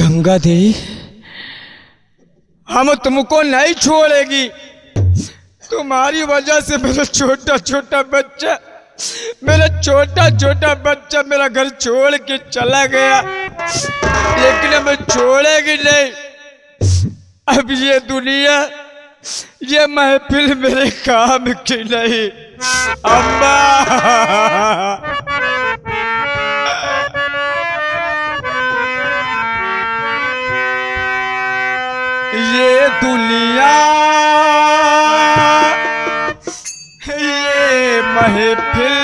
गंगा देवी हम तुमको नहीं छोड़ेगी। तुम्हारी वजह से मेरा छोटा छोटा बच्चा मेरा घर छोड़ के चला गया, लेकिन अब छोड़ेगी नहीं। अब ये दुनिया, ये महफिल मेरे काम की नहीं। अम्मा ये दुनिया, ये महफिल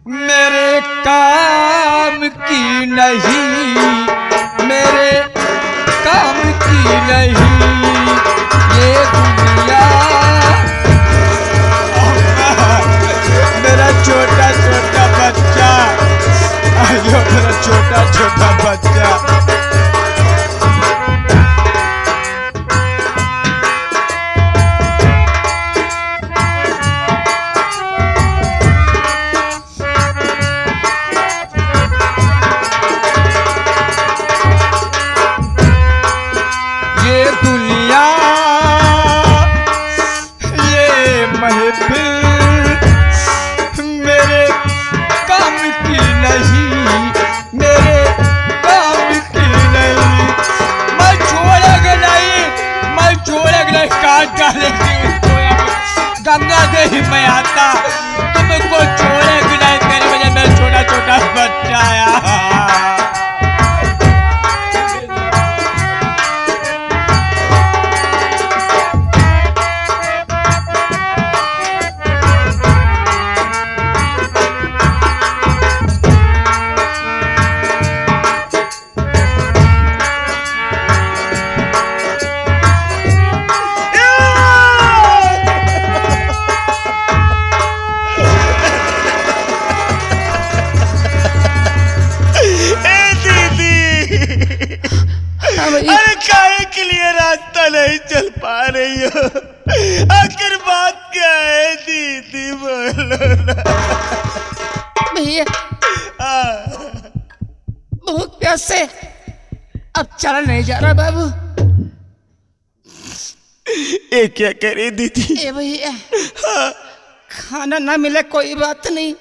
मेरे काम की नहीं, मेरे काम की नहीं। ये दुनिया, मेरा छोटा छोटा बच्चा, आयो मेरा छोटा छोटा बच्चा। गंगा देवी मैं आता, तुमको छोड़े भी नहीं, तेरी वजह मेरा छोटा छोटा बच्चा आया। अरे काहे के लिए रास्ता नहीं चल पा रही हो? आखिर बात क्या है दीदी, बोलो ना। भैया भूख प्यास से अब चला नहीं जा रहा बाबू। ये क्या करे दीदी? ए भैया खाना ना मिले कोई बात नहीं,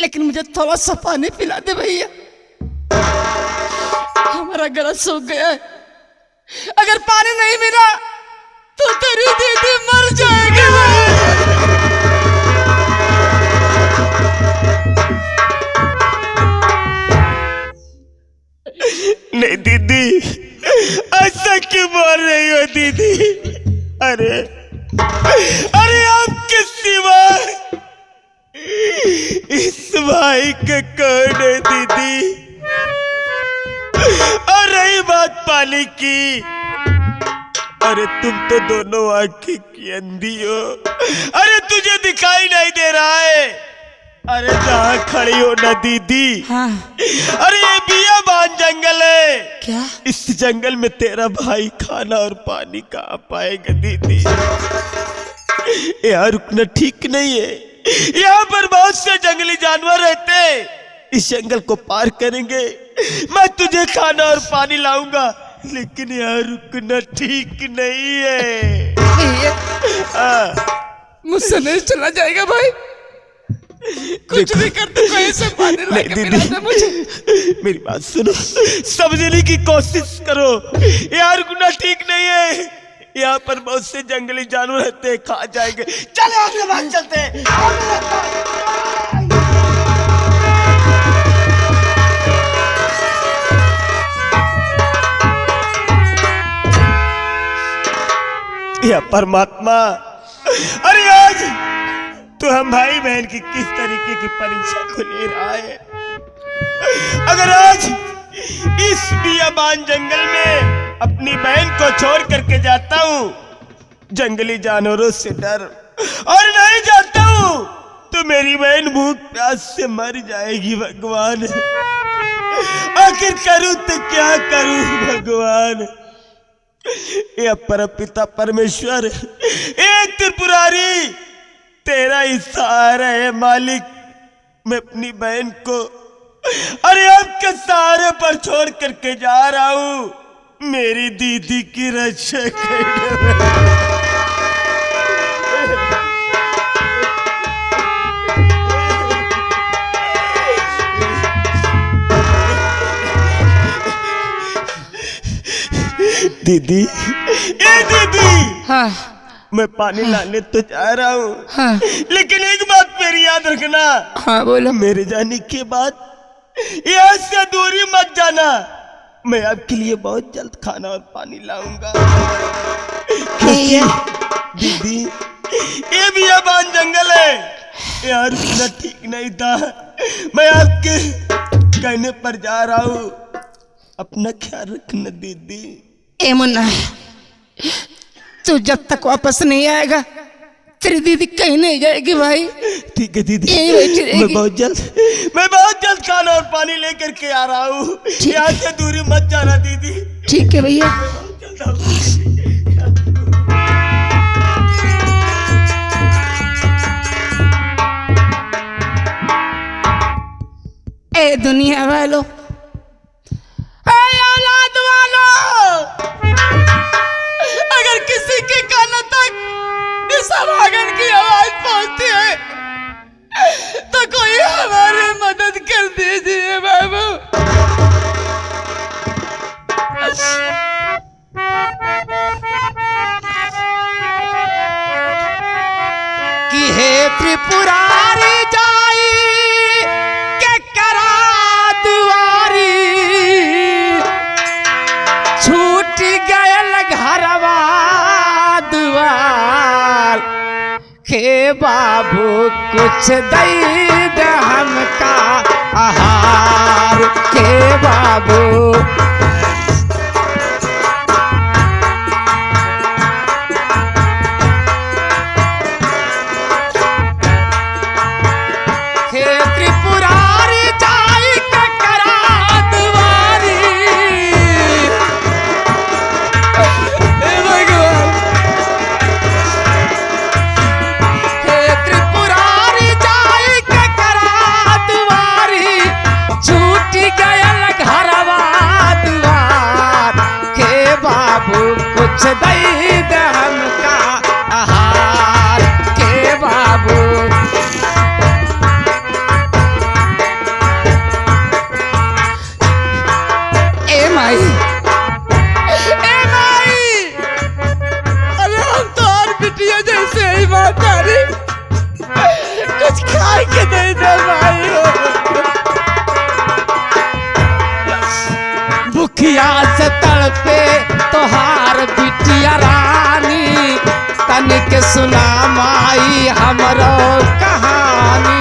लेकिन मुझे थोड़ा सा पानी पिला दे भैया। हमारा गला सूख गया है, अगर पानी नहीं मिला तो तेरी दीदी मर जाएगी। नहीं दीदी, ऐसा क्यों बोल रही हो दीदी? अरे अरे आपके सिवा इस भाई के कौन है दीदी? और रही बात पानी की, अरे तुम तो दोनों आंखें की अंधी हो। अरे तुझे दिखाई नहीं दे रहा है? अरे जहाँ खड़ी हो ना दीदी, हाँ। अरे ये बियाबान जंगल है। क्या? इस जंगल में तेरा भाई खाना और पानी कहाँ पाएगा दीदी? यहाँ रुकना ठीक नहीं है। यहाँ पर बहुत से जंगली जानवर रहते हैं। इस जंगल को पार करेंगे, मैं तुझे खाना और पानी लाऊंगा, लेकिन यहाँ रुकना ठीक नहीं है। मुझसे नहीं चला जाएगा भाई, कुछ भी कर तू कहीं से पानी ला के पिला दे मुझे। मेरी बात सुनो, समझने की कोशिश करो। यहाँ रुकना ठीक नहीं है। यहाँ पर बहुत से जंगली जानवर रहते हैं, खा जाएंगे। चले आगे बात चलते हैं। या परमात्मा, अरे आज तो हम भाई बहन की किस तरीके की परीक्षा को ले रहा है। अगर आज इस बियाबान जंगल में अपनी बहन को छोड़ करके जाता हूँ जंगली जानवरों से डर, और नहीं जाता हूँ तो मेरी बहन भूख प्यास से मर जाएगी। भगवान आखिर करूँ तो क्या करूँ भगवान? ये परमपिता परमेश्वर, एक त्रिपुरारी, तेरा ही सहारा है मालिक। मैं अपनी बहन को अरे आपके सहारे पर छोड़ करके जा रहा हूं मेरी दीदी की रक्षा करने। दीदी, ए दीदी, हाँ मैं पानी लाने तो जा रहा हूँ, हाँ लेकिन एक बात मेरी याद रखना। हाँ बोलो। मेरे जाने के बाद यहाँ से दूरी मत जाना। मैं आपके लिए बहुत जल्द खाना और पानी लाऊंगा। दीदी, ये बियाबान जंगल है, यहाँ रुकना ठीक नहीं था। मैं आपके कहने पर जा रहा हूँ, अपना ख्याल रखना दीदी। ए मुन्ना, तू जब तक वापस नहीं आएगा तेरी दीदी कहीं नहीं जाएगी भाई। ठीक है दीदी, यहीं बैठी रहेगी। मैं बहुत जल्द खाना और पानी लेकर के आ रहा हूँ। यहाँ से दूरी मत जाना दीदी। ठीक है भैया। ए दुनिया वालों, औलाद वालों, अगर किसी के कानों तक इस भागन की आवाज पहुंचती है तो कोई हमारी मदद कर दीजिए बाबू। कि हे त्रिपुरारी जाई के करा दुआरी, छूट गयल घरवा दुआर, के बाबू कुछ दई दे हमका आहार, के बाबू। हे त्रिपुरारी जाई के करा दुआरी, हे भगवान, हे त्रिपुरारी जाई के करा दुआरी, छूट गयल घरवा दुआर, के बाबू कुछ दई दे हमका आहार, के बाबू। ए माई, ए माई, अरे हम तो और बिटिया जैसे ही बात आ रही, कुछ खा के दे दे माई। भूखिया से तड़पे तोहार बिटिया रानी, तनिक सुना माई हमरो कहानी।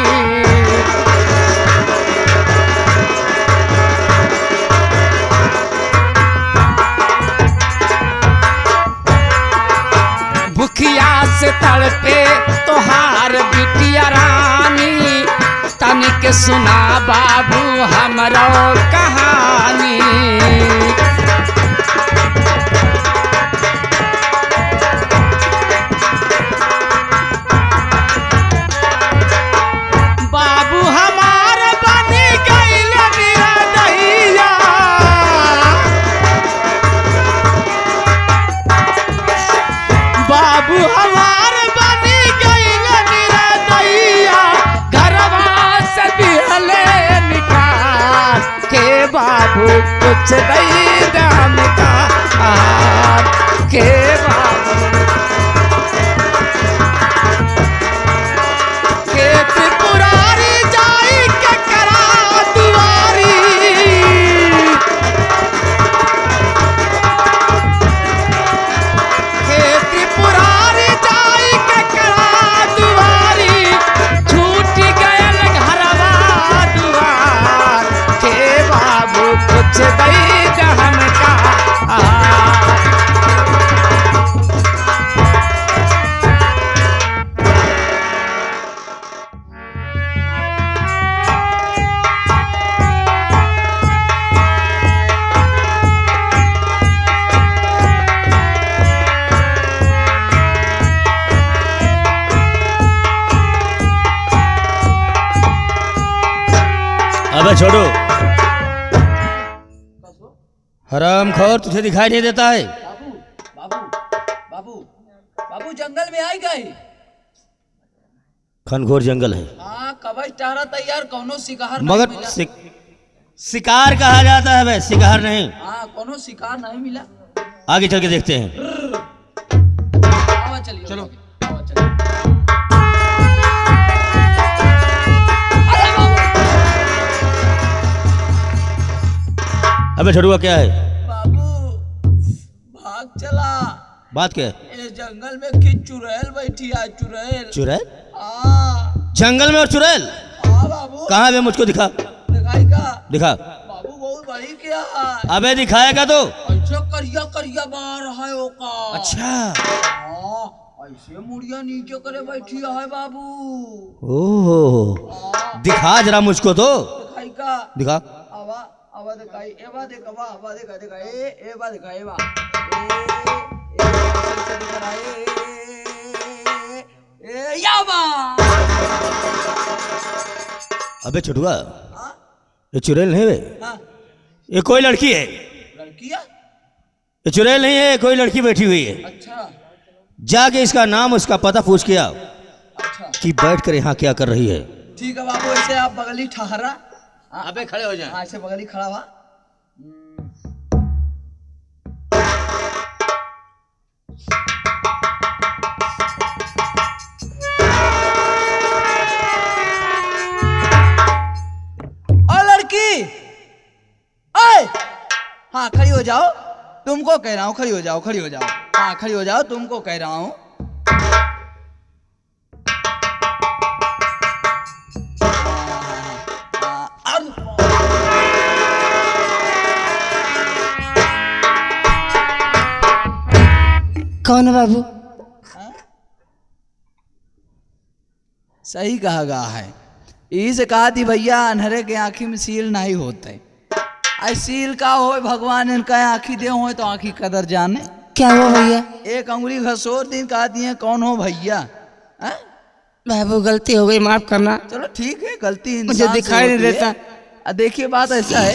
भूखिया से तड़पे तोहार बिटिया रानी, तनिक सुना बाबू हमरो कहानी। बाबू हमार बनी गइल निरदैया, बाबू हमार बनी गइल निरदैया, घरवा से दिहले निकाल, के बाबू कुछ दई दे हमका आहार, के बाबू। के त्रिपुरारी जाई के करा दुआरी, के त्रिपुरारी जाई के करा दुआरी, छूट गयल घरवा दुआर, के बाबू कुछ दई दे हमका आहार। अबे छोड़ो, हरामखोर, तुझे दिखाई नहीं देता है? बाबू बाबू बाबू बाबू जंगल में आई गए। घनघोर जंगल है, हाँ कवच टहरा तैयार, कोनो शिकार नहीं मगर मिला। शिकार कहा जाता है बे, शिकार नहीं। हाँ कोनो शिकार नहीं मिला। आगे चल के देखते हैं। आवा चलिए, चलो। आवा चलिए। अरे बाबू अबे छोटुआ, क्या है? बाबू भाग चला। बात क्या है? ये जंगल में की चुड़ैल बैठी है, चुड़ैल। चुड़ैल? हाँ जंगल में और चुड़ैल? हाँ बाबू। कहाँ बे, मुझको दिखा। दिखाई का दिखा। बाबू बहुत बड़ी क्या है। अबे दिखाएगा तो। ऐसे करिया करिया बार है ओका। अच्छा। हाँ ऐसे मुड़िया नीचे करे बैठी है बाबू। ओह, हाँ दिखा जरा मुझको तो। दिखाई का। दिखा। आवा आवा दिखाई, एवा देखवा, आवा देखा देखा, एवा देखा, एवा ऐसे दिख रहा है। यावा। अबे छोटुआ, हाँ ये चुड़ैल नहीं बे, हाँ ये कोई लड़की है। लड़कियाँ। ये चुड़ैल नहीं है, कोई लड़की बैठी हुई है। अच्छा जाके इसका नाम, उसका पता पूछ के आओ अच्छा कि बैठ कर यहाँ क्या कर रही है। ठीक है बाबू, ऐसे आप बगली ठहरा। अबे खड़े हो जाए। हाँ ऐसे बगली खड़ा हुआ। ओ लड़की, ओए, हाँ खड़ी हो जाओ, तुमको कह रहा हूँ, खड़ी हो जाओ, खड़ी हो जाओ। हाँ खड़ी हो जाओ, तुमको कह रहा हूँ। कौन है बाबू? सही कहा गया है। यही से कहा थी भैया, अंधेरे के आँखी में सील नहीं होते। आई सील का हो भगवान, इनका आँखी दे हो तो आँखी कदर जाने। क्या हुआ भैया? एक अंगुली घसोर दिन कहा दिए, कौन हो भैया? हैं? बाबू गलती हो गई, माफ करना। चलो ठीक है, गलती इंसान मुझे से दिखाई नहीं होती है। देता। देखिए बात ऐसा है,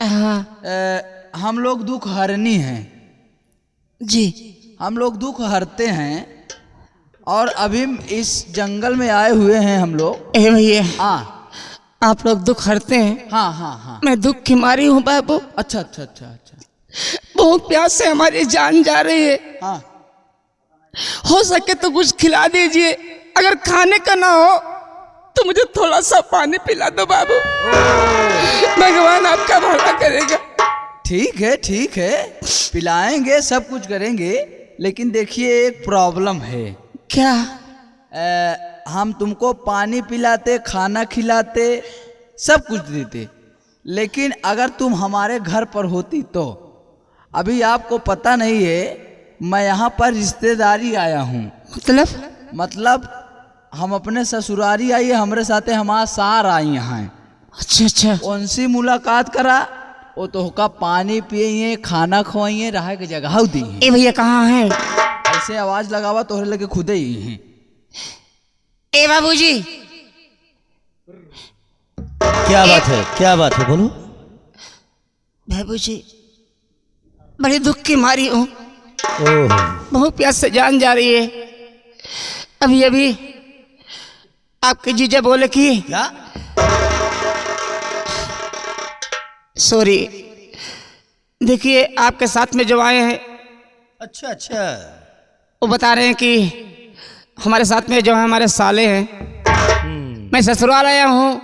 हाँ हम लोग दुख हरनी हैं, जी। हम लोग दुख हरते हैं। और अभी इस जंगल में आए हुए हैं हम लोग। ए भैया, हाँ आप लोग दुख हरते हैं, हाँ हाँ हाँ। मैं दुख की मारी हूँ बाबू। अच्छा अच्छा अच्छा अच्छा। बहुत प्यास से हमारी जान जा रही है, हाँ हो सके तो कुछ खिला दीजिए। अगर खाने का ना हो तो मुझे थोड़ा सा पानी पिला दो बाबू, भगवान आपका भला करेगा। ठीक है, पिलाएंगे, सब कुछ करेंगे। लेकिन देखिए एक प्रॉब्लम है। क्या? हम तुमको पानी पिलाते, खाना खिलाते, सब कुछ देते, लेकिन अगर तुम हमारे घर पर होती तो। अभी आपको पता नहीं है, मैं यहाँ पर रिश्तेदारी आया हूँ। मतलब हम अपने ससुरारी आई है, हमारे साथे हमारा सार आई यहाँ है। अच्छा अच्छा। उनसे मुलाकात करा, वो तो का पानी पिए, खाना खवाइए, रहा के जगह दी। ए भैया कहाँ है? ऐसे आवाज लगावा तोहरे लगे खुदे ही हैं। ए बाबूजी, क्या बात है, क्या बात है, बोलो। बाबूजी बड़ी दुख की मारी हूँ, ओह, बहुत प्यास से जान जा रही है। अभी अभी आपके जीजा बोले कि क्या? सॉरी, देखिए आपके साथ में जो आए हैं अच्छा अच्छा। वो बता रहे हैं कि हमारे साथ में जो है हमारे साले हैं। मैं ससुराल आया हूँ,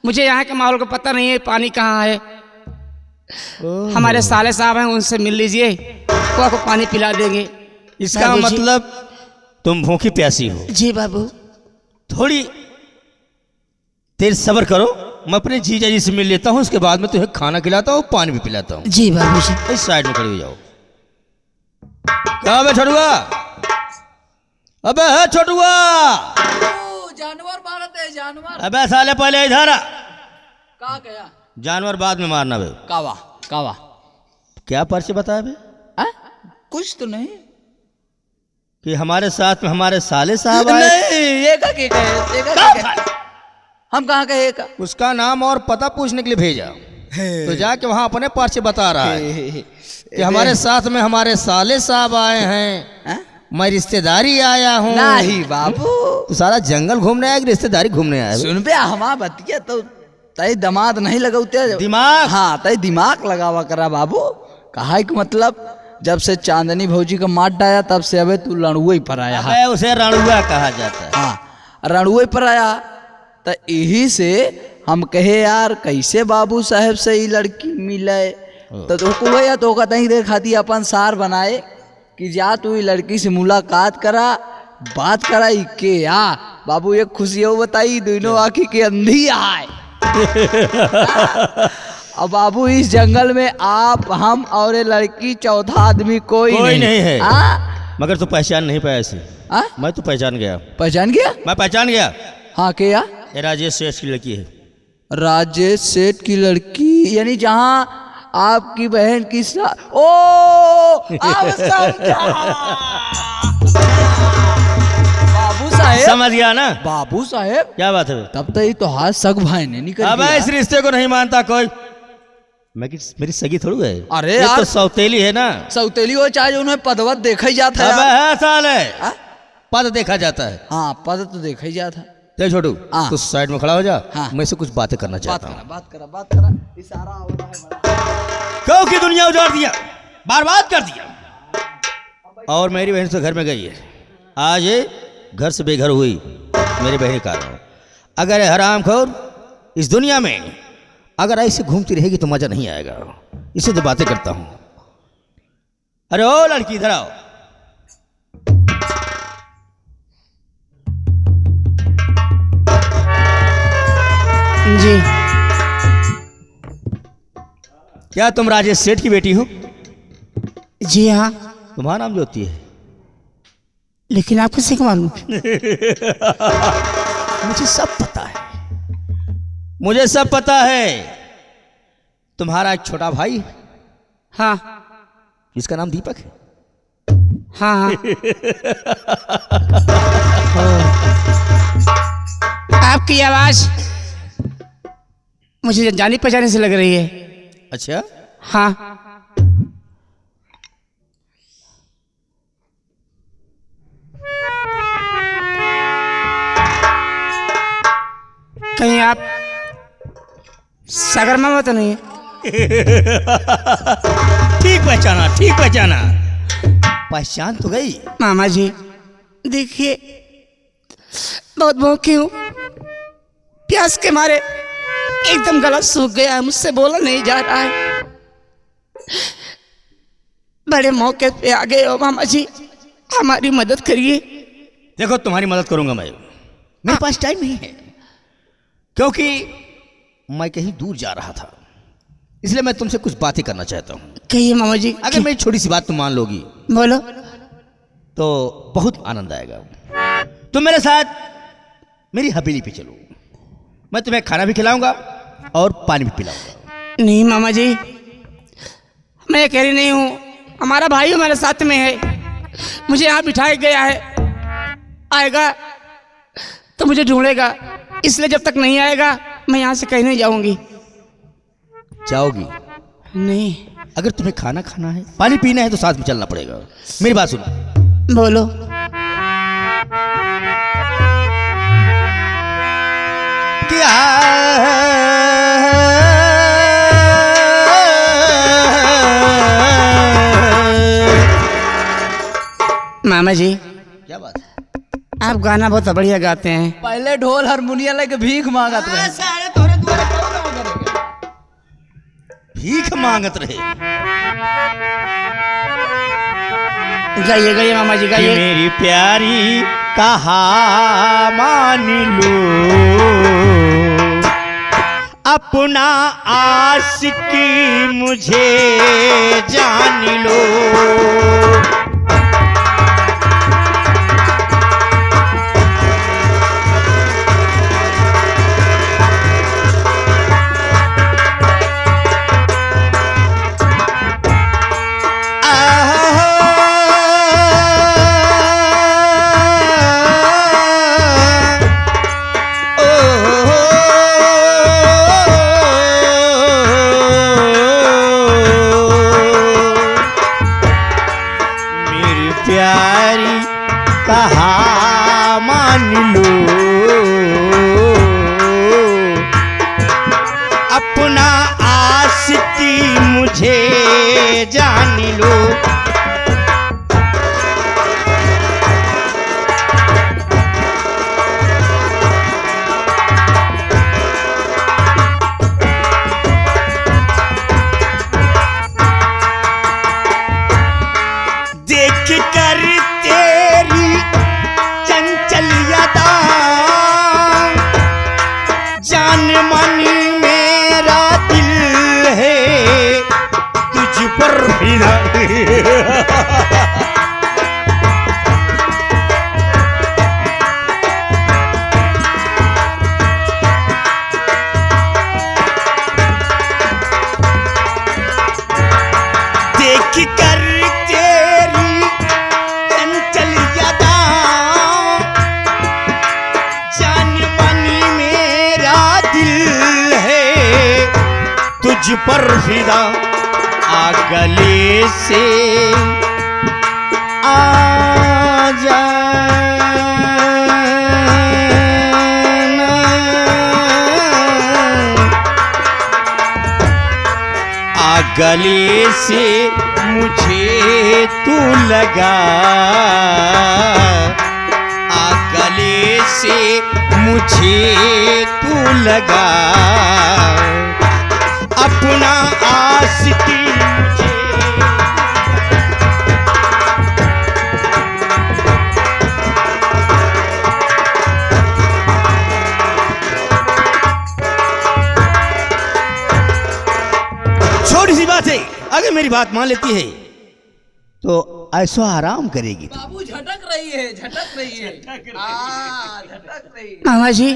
मुझे यहाँ के माहौल को पता नहीं है, पानी कहाँ है। हमारे साले साहब हैं, उनसे मिल लीजिए, वो आपको पानी पिला देंगे। इसका बाबूजी। मतलब तुम भूखी प्यासी हो। जी बाबू। थोड़ी देर सब्र करो, मैं अपने जीजा जी से मिल लेता हूँ, उसके बाद में तुम्हें खाना खिलाता हूँ, पानी भी पिलाता हूँ। जी बाबूजी। इस साइड में खड़ी हो जाओ। क्या बे छोटुआ? अबे है छोटुआ? जानवर मारते हैं, जानवर। अबे साले पहले इधर आ। का कया? जानवर बाद में मारना बे। कावा कावा। क्या पर्चे बताया बे? कुछ तो नहीं कि हमारे साथ में हमारे साले साहब आए। नहीं, ये का के हम कहाँ गए का? उसका नाम और पता पूछने के लिए भेजा। तो जाके वहां अपने पर्चे बता रहा है कि हमारे साथ में हमारे साले साहब आए हैं, मैं रिश्तेदारी आया हूँ। नहीं बाबू, तो सारा जंगल घूमने आया कि रिश्तेदारी घूमने आया? सुन बे हमार बतिया तो तय दमाद नहीं लगाते दिमाग? हाँ तय दिमाग लगावा करा बाबू। कहा कि मतलब जब से चांदनी भौजी का मार डाया तब से अबे तू रणुए पर आया। अबे उसे रणुआ कहा जाता है। हाँ रणुए पर आया तो यही से हम कहे यार कैसे बाबू साहब से ही लड़की मिले, तो भैया तो कहते ही देर खाती अपन सार बनाए कि जा तू ही लड़की से मुलाकात करा, बात करा के या बाबू एक खुशी हो बताई दोनों आँखी के अंधी आए। अब बाबू इस जंगल में आप हम और ये लड़की चौथा आदमी कोई नहीं है। हाँ मगर तू पहचान नहीं पाया इसे। मैं तो पहचान गया। पहचान गया? मैं पहचान गया। हाँ क्या? ये राजेश सेठ की लड़की है। राजेश सेठ की लड़की यानी जहाँ आपकी बहन की ओ अब समझा। बाबू साहेब समझ गया ना? बाबू साहेब क्या बात है? तब तो ये तो हाथ सग भाई ने निकल अब गया। इस रिश्ते को नहीं मानता कोई। मेरी सगी थोड़ी है। अरे ये यार तो सौतेली है ना। सौतेली हो चाहे उन्हें पदवत देखा ही जाता है अबे यार। है साले, हाँ? पद देखा जाता है। हाँ पद तो देखा ही जाता है। ते छोटू हाँ। तू साइड में खड़ा हो जा। हाँ। मैं से कुछ बातें करना बात चाहता करा हूँ। बात करा इशारा हो रहा है बड़ा। क्यों की दुनिया उजाड़ दिया, बर्बाद कर दिया, और मेरी बहन तो घर में गई है। आज ये घर से बेघर हुई मेरी बहन के कारण। अगर हरामखोर इस दुनिया में अगर ऐसे घूमती रहेगी तो मजा नहीं आएगा। इसे तो बातें करता हूं। अरे ओ लड़की इधर आओ। जी क्या तुम राजेश सेठ की बेटी हो? जी हाँ, तुम्हारा नाम ज्योति है। लेकिन आप किसी को मालूम? मुझे सब पता है, मुझे सब पता है। तुम्हारा एक छोटा भाई है हाँ जिसका नाम दीपक है। हाँ हाँ। आपकी आवाज मुझे जानी पहचानी से लग रही है। अच्छा, हाँ कहीं आप सागर मामा तो नहीं है? ठीक पहचाना, ठीक पहचाना। पहचान तो गई। मामा जी देखिए, बहुत भूखी हूँ, प्यास के मारे एकदम गला सूख गया है, मुझसे बोला नहीं जा रहा है। बड़े मौके पे आ गए हो मामा जी, हमारी मदद करिए। देखो तुम्हारी मदद करूंगा मैं, मेरे पास टाइम नहीं है क्योंकि मैं कहीं दूर जा रहा था, इसलिए मैं तुमसे कुछ बातें करना चाहता हूँ। कहिए मामा जी। अगर मेरी छोटी सी बात तुम मान लोगी बोलो। तो बहुत आनंद आएगा। तुम मेरे साथ मेरी हवेली पे चलो, मैं तुम्हें खाना भी खिलाऊंगा और पानी भी पिलाऊंगा। नहीं मामा जी, मैं अकेली नहीं हूँ, हमारा भाई हमारे साथ में है। मुझे यहाँ बिठाया गया है, आएगा तो मुझे ढूंढेगा, इसलिए जब तक नहीं आएगा मैं यहाँ से कहीं नहीं जाऊंगी। जाओगी? नहीं। अगर तुम्हें खाना खाना है, पानी पीना है तो साथ में चलना पड़ेगा। मेरी बात सुनो। बोलो। क्या मामा जी क्या बात है? आप गाना बहुत बढ़िया गाते हैं। पहले ढोल हारमोनिया लेके भीख मांगत रहे। भीख मांगत रहे? गाइए गाइए मामा जी कि गाइए। मेरी प्यारी कहा मान लो, अपना आशिकी मुझे जान लो। पर फिदा। देख कर तेरी चंचल यादा, जान मन मेरा दिल है तुझ पर फिदा। आ गले से आ जाना, आ गले से मुझे तू लगा, आ गले से मुझे तू लगा, अपना आशिकी मुझे। छोटी सी बात है, अगर मेरी बात मान लेती है तो ऐसा आराम करेगी। बाबू झटक रही है, झटक रही है, झटक रही है। मामा जी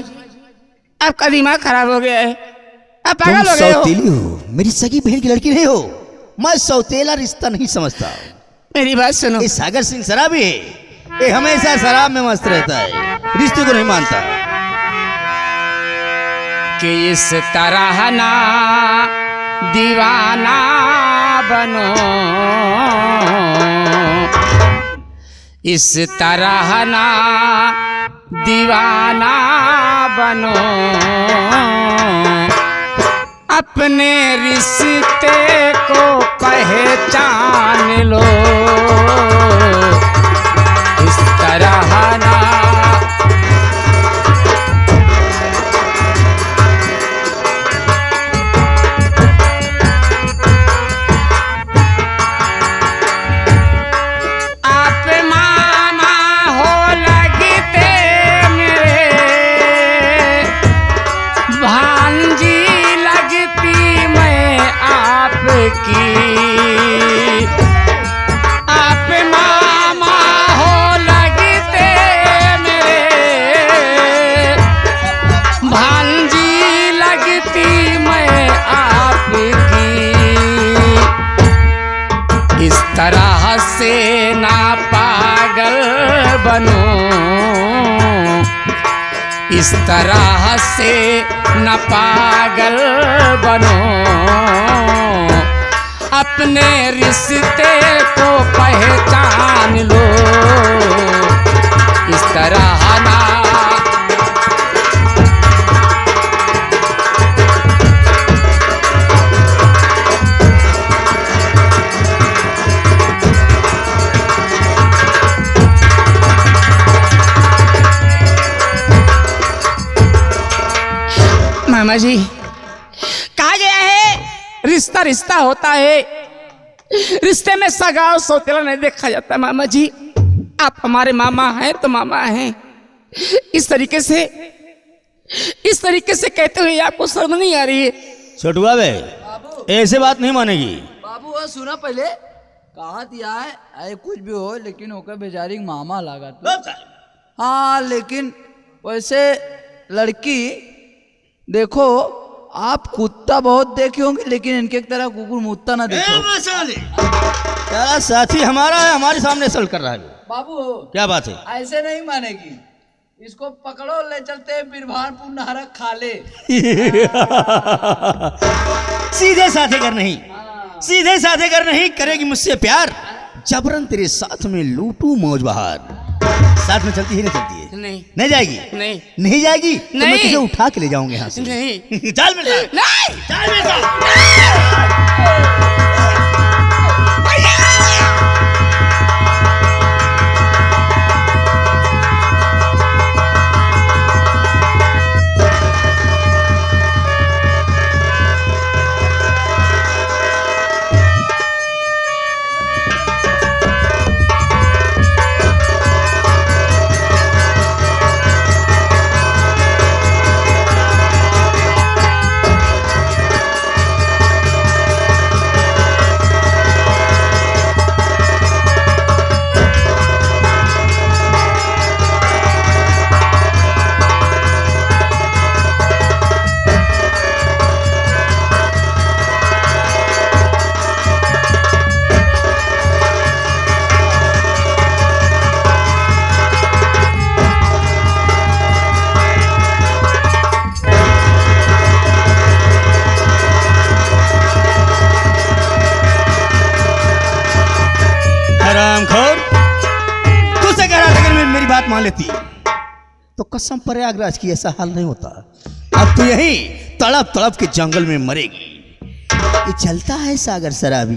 आपका दिमाग खराब हो गया है, आप तुम पागल हो गए हो। सौतेली हो, मेरी सगी बहन की लड़की नहीं हो। मैं सौतेला रिश्ता नहीं समझता। मेरी बात सुनो। ये सागर सिंह शराबी है, ये हमेशा शराब में मस्त रहता है, रिश्ते को नहीं मानता। कि इस तरह ना दीवाना बनो, इस तरह ना दीवाना बनो, अपने रिश्ते को पहचान लो। इस तरह ना आप मामा हो लगते मेरे, भांजी लगती मैं आपकी। आप मामा हो लगते मेरे, भांजी लगती मैं आपकी। इस तरह से ना पागल बनो, इस तरह से न पागल बनो, अपने रिश्ते को पहचान लो। इस तरह ना मामा जी कहा गया है रिश्ता रिश्ता होता है, रिश्ते में सगा और सौतेला नहीं देखा जाता। मामा जी आप हमारे मामा हैं तो मामा हैं, इस तरीके से कहते हुए आपको शर्म नहीं आ रही है? छोटुआ बे ऐसे बात नहीं मानेगी। बाबू वो सुना पहले कहा दिया है, अरे कुछ भी हो लेकिन होकर बेचारी मामा लगा तो। हाँ लेकिन वैसे लड़की देखो, आप कुत्ता बहुत देखे होंगे लेकिन इनके तरह कुकुर मुत्ता ना देखो। तेरा साथी हमारा है, हमारे सामने सल्ट कर रहा है। बाबू क्या बात है? ऐसे नहीं मानेगी, इसको पकड़ो ले चलते बिरभानपुर नहरक खा ले। सीधे साधे कर नहीं, सीधे साधे कर नहीं करेगी मुझसे प्यार, जबरन तेरे साथ में लूटू मौज बहार। साथ में चलती है नहीं चलती है? नहीं नहीं जाएगी? नहीं नहीं जाएगी तो मैं नहीं। तुझे उठा के ले जाऊंगा यहाँ से। नहीं चल मेरे साथ, नहीं चल मेरे साथ। हरामखोर, तुझसे कह रहा था अगर मेरी बात मान लेती तो कसम प्रयागराज की ऐसा हाल नहीं होता। अब तू यही तड़प तड़प के जंगल में मरेगी। ये चलता है सागर शराबी।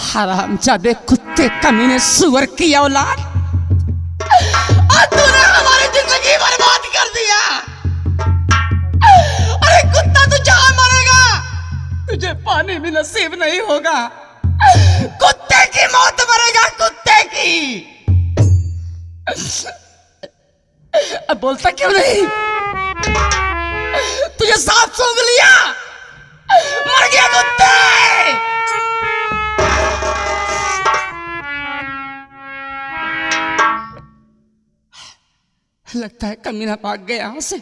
हरामजादे कुत्ते कमीने सुअर की औलाद, और तूने हमारी जिंदगी बर्बाद कर दिया। अरे कुत्ता तू जहां मरेगा तुझे पानी भी नसीब नहीं होगा। कुत्ते की मौत मरेगा, कुत्ते की। अब बोलता क्यों नहीं? तुझे सांप सूंघ लिया, मर गया कुत्ते। लगता है कमीना भाग गया यहाँ से।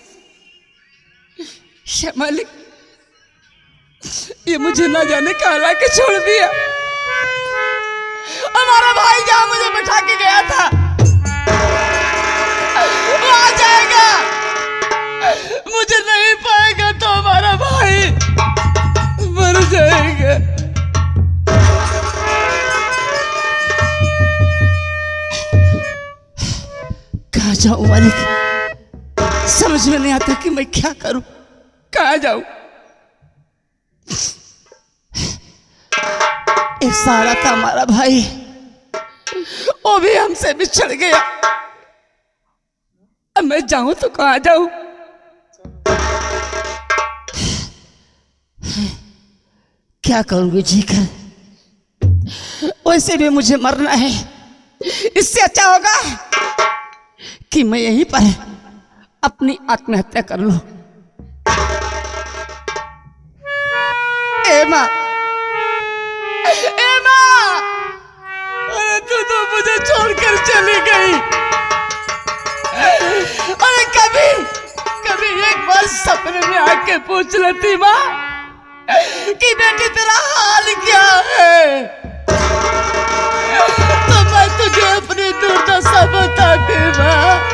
ये मालिक, ये मुझे ना जाने कहाँ ला के छोड़ दिया। हमारा भाई जहाँ मुझे बिठा के गया था वो आ जाएगा, मुझे नहीं पाएगा तो हमारा भाई मर जाएगा। कहाँ जाऊं मालिक, समझ में नहीं आता कि मैं क्या करूं, कहाँ जाऊं। एक सहारा था हमारा भाई, वो भी हमसे बिछड़ गया। अब मैं जाऊं तो कहाँ जाऊं। क्या करूंगी जीकर, वैसे भी मुझे मरना है। इससे अच्छा होगा कि मैं यहीं पर अपनी आत्महत्या कर लूं। ए माँ, ए माँ, अरे तू तो मुझे छोड़कर चली गई। अरे कभी कभी एक बार सपने में आके पूछ लेती माँ कि बेटी तेरा हाल क्या है, तो मैं तुझे अपनी दुर्दशा बताती माँ।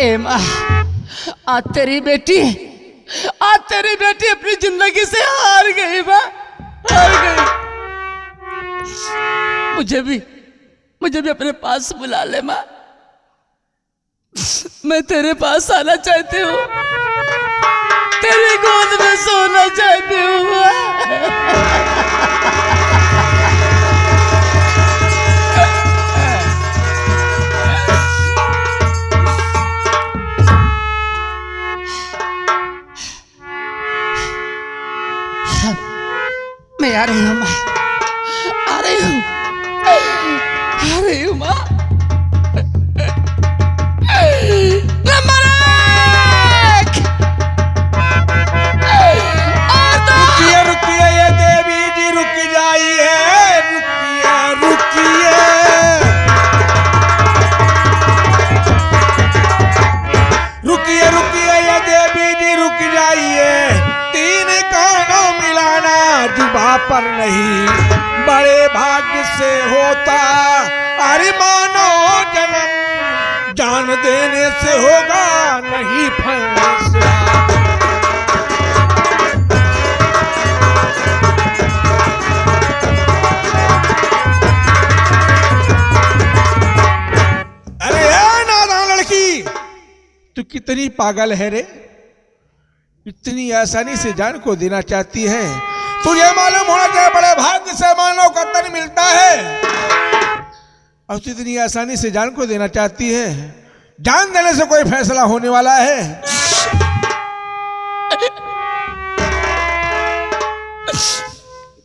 ए माँ, आज तेरी बेटी अपनी जिंदगी से हार गई माँ, हार गई। मुझे भी अपने पास बुला ले माँ। मैं तेरे पास आना चाहती हूँ, तेरी गोद में सोना चाहती हूँ माँ। मैं आ रही हूँ माँ, आ रही हूँ माँ। नंबर एक, रुकिए रुकिए ये देवी जी, रुक जाइए, रुकिए रुकिए। रुकिए रुकिए ये देवी जी, रुक जाइए। तीन कानों मिलाना जुबा पर नहीं, बड़े भाग्य से होता। अरे मानो जन्म जान देने से होगा नहीं फैसला। अरे नादान लड़की, तू कितनी पागल है रे, इतनी आसानी से जान को देना चाहती है। तुझे मालूम होना चाहिए बड़े भाग्य से मानव का तन मिलता है, और तू इतनी आसानी से जान को देना चाहती है। जान देने से कोई फैसला होने वाला है?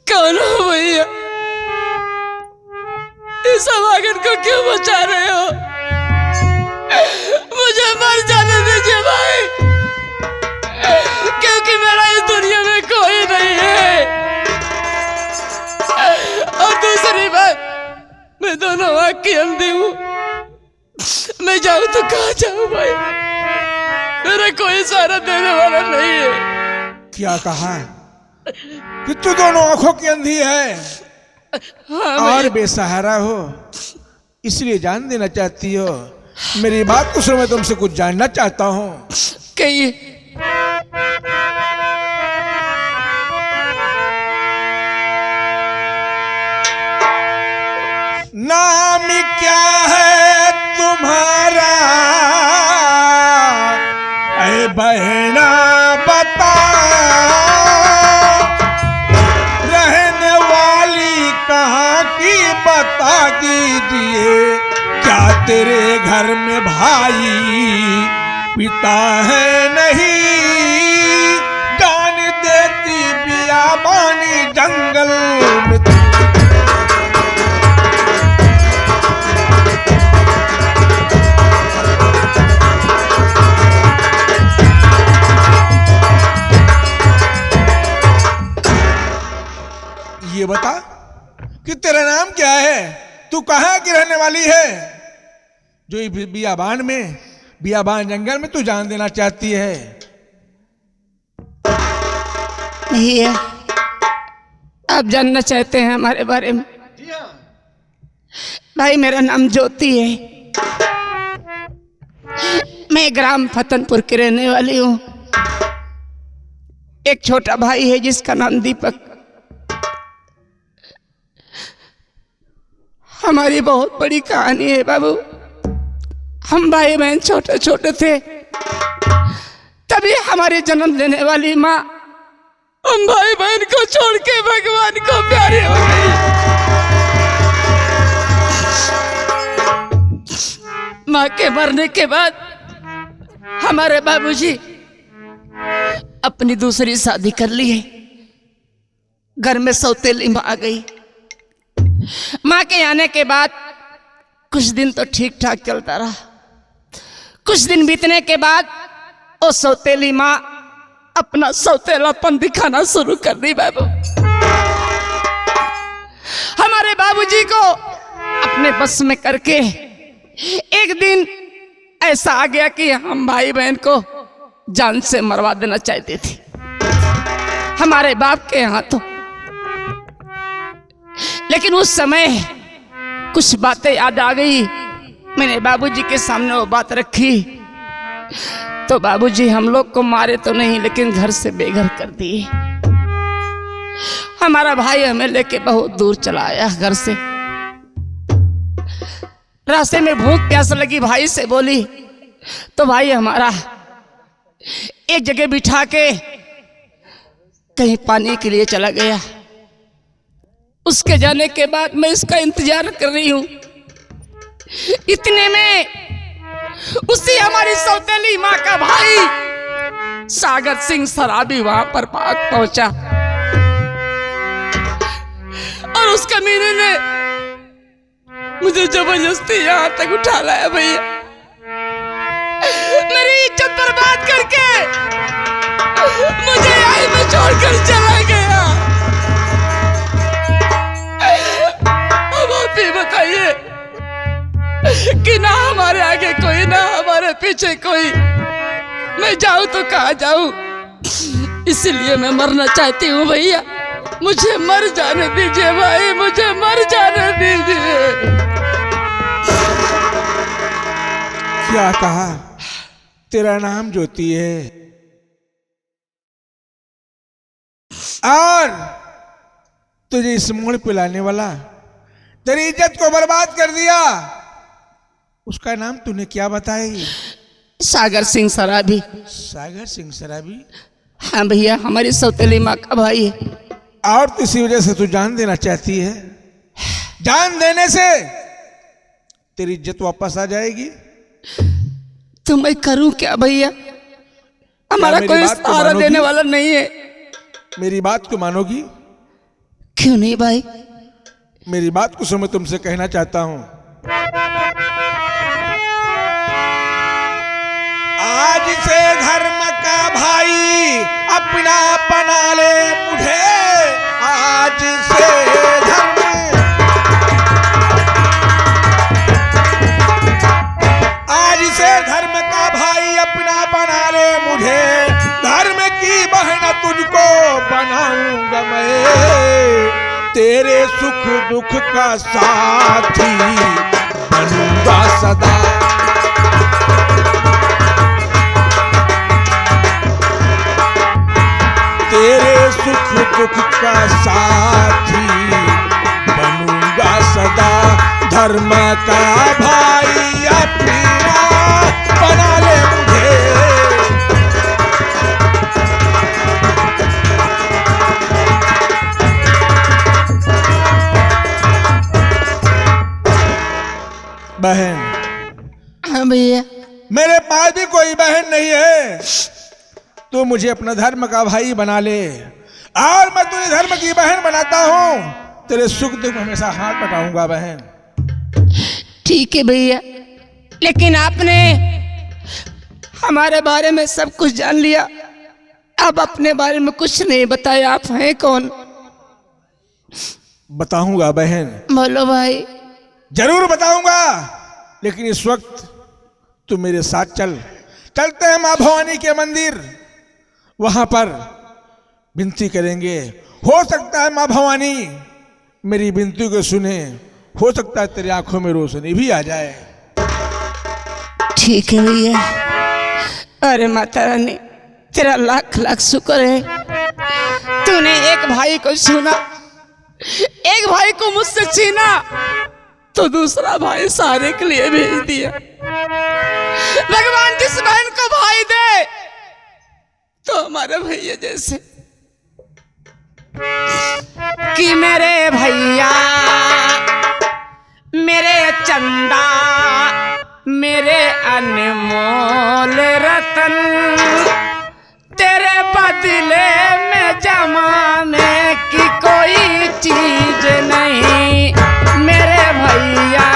कौन हो भैया, इस अभागन को क्यों बचा रहे हो? मुझे मर जाने दीजिए भाई, क्योंकि मेरा इस दुनिया में कोई नहीं है। और दूसरी बात, मैं दोनों आँख की अंधी हूँ। मैं जाऊँ तो कहाँ जाऊँ भाई, मेरा कोई सहारा देने वाला नहीं है। क्या कहा कि तू दोनों आंखों की अंधी है? हाँ और भैया। बेसहारा हो, इसलिए जान देना चाहती हो। मेरी बात को सुनो, मैं तुमसे कुछ जानना चाहता हूँ। कहिए। नाम क्या है तुम्हारा ऐ बहना बता, रहने वाली कहाँ की बता दीजिए, क्या तेरे घर में भाई पिता है नहीं, जान देती बियाबानी जंगल में। ये बता कि तेरा नाम क्या है, तू कहाँ की रहने वाली है, जो ये बियाबान जंगल में तू जान देना चाहती है। भैया आप जानना चाहते हैं हमारे बारे में? भाई मेरा नाम ज्योति है, मैं ग्राम फतनपुर की रहने वाली हूँ। एक छोटा भाई है जिसका नाम दीपक। हमारी बहुत बड़ी कहानी है बाबू। हम भाई बहन छोटे छोटे थे, तभी हमारी जन्म देने वाली माँ हम भाई बहन को छोड़ के भगवान को प्यारी हो गई। माँ के मरने के बाद हमारे बाबूजी अपनी दूसरी शादी कर ली है। घर में सौतेली माँ आ गई। माँ के आने के बाद कुछ दिन तो ठीक ठाक चलता रहा। कुछ दिन बीतने के बाद वो सौतेली माँ अपना सौतेलापन दिखाना शुरू कर दी बाबू। हमारे बाबूजी को अपने बस में करके एक दिन ऐसा आ गया कि हम भाई बहन को जान से मरवा देना चाहते थे हमारे बाप के यहाँ तो। लेकिन उस समय कुछ बातें याद आ गई। मैंने बाबूजी के सामने वो बात रखी तो बाबूजी हम लोग को मारे तो नहीं, लेकिन घर से बेघर कर दिए। हमारा भाई हमें लेके बहुत दूर चला आया घर से। रास्ते में भूख प्यास लगी, भाई से बोली तो भाई हमारा एक जगह बिठा के कहीं पानी के लिए चला गया। उसके जाने के बाद मैं इसका इंतजार कर रही हूं। इतने में उसी हमारी सौतेली माँ का भाई सागर सिंह सराबी वहां पर पहुंचा और उस कमीने ने मुझे जबरदस्ती यहां तक उठा लाया भैया। मेरी इज्जत बर्बाद करके मुझे यहीं में छोड़कर चला गया। अब आप ही बताइए कि ना हमारे आगे कोई ना हमारे पीछे कोई, मैं जाऊं तो कहाँ जाऊं। इसलिए मैं मरना चाहती हूँ भैया, मुझे मर जाने दीजिए भाई, मुझे मर जाने दीजिए। क्या कहा? तेरा नाम ज्योति है और तुझे इस मोड़ पे लाने वाला तेरी इज्जत को बर्बाद कर दिया, उसका नाम तूने क्या बताई? सागर सिंह सराबी। सागर सिंह सराबी? हाँ भैया, हमारी सौतेली माँ का भाई है। और तो इसी वजह से तू जान देना चाहती है। जान देने से तेरी इज्जत वापस आ जाएगी। तो मैं करूं क्या भैया? हमारा मेरी कोई बात को सहारा मानोगी? देने वाला नहीं है। मेरी बात को मानोगी? क्यों नहीं भाई? मेरी बात को सुन, मैं तुमसे कहना चाहता हूं। आज से धर्म का भाई अपना बना ले मुझे। आज से धर्म का भाई अपना बना ले मुझे। धर्म की बहन तुझको बनाऊंगा मैं। तेरे सुख दुख का साथी बनूंगा सदा। तेरे सुख दुख का साथी बनूंगा सदा। धर्म का भाई अपना बना ले मुझे। बहन, हाँ भैया। मेरे पास भी कोई बहन नहीं है, तू मुझे अपना धर्म का भाई बना ले और मैं तुझे धर्म की बहन बनाता हूँ। तेरे सुख दुख हमेशा हाथ बटाऊंगा बहन। ठीक है भैया, लेकिन आपने हमारे बारे में सब कुछ जान लिया, अब अपने बारे में कुछ नहीं बताया। आप हैं कौन? बताऊंगा बहन, बोलो भाई। जरूर बताऊंगा, लेकिन इस वक्त तू मेरे साथ चल। चलते हैं माँ भवानी के मंदिर, वहां पर विनती करेंगे। हो सकता है माँ भवानी मेरी विनती को सुने, हो सकता है तेरी आंखों में रोशनी भी आ जाए। ठीक है भैया। अरे माता रानी, तेरा लाख लाख शुक्र है, तूने एक भाई को छूना, एक भाई को मुझसे छीना तो दूसरा भाई सारे के लिए भेज दिया। भगवान जिस बहन को भाई दे तो हमारे भैया जैसे कि मेरे भैया, मेरे चंदा, मेरे अनमोल रतन, तेरे बदले में जमाने की कोई चीज नहीं मेरे भैया।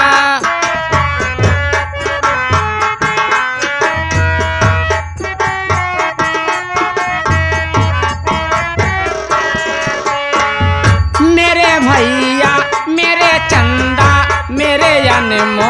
मेरे भैया, मेरे चंदा, मेरे अनमोल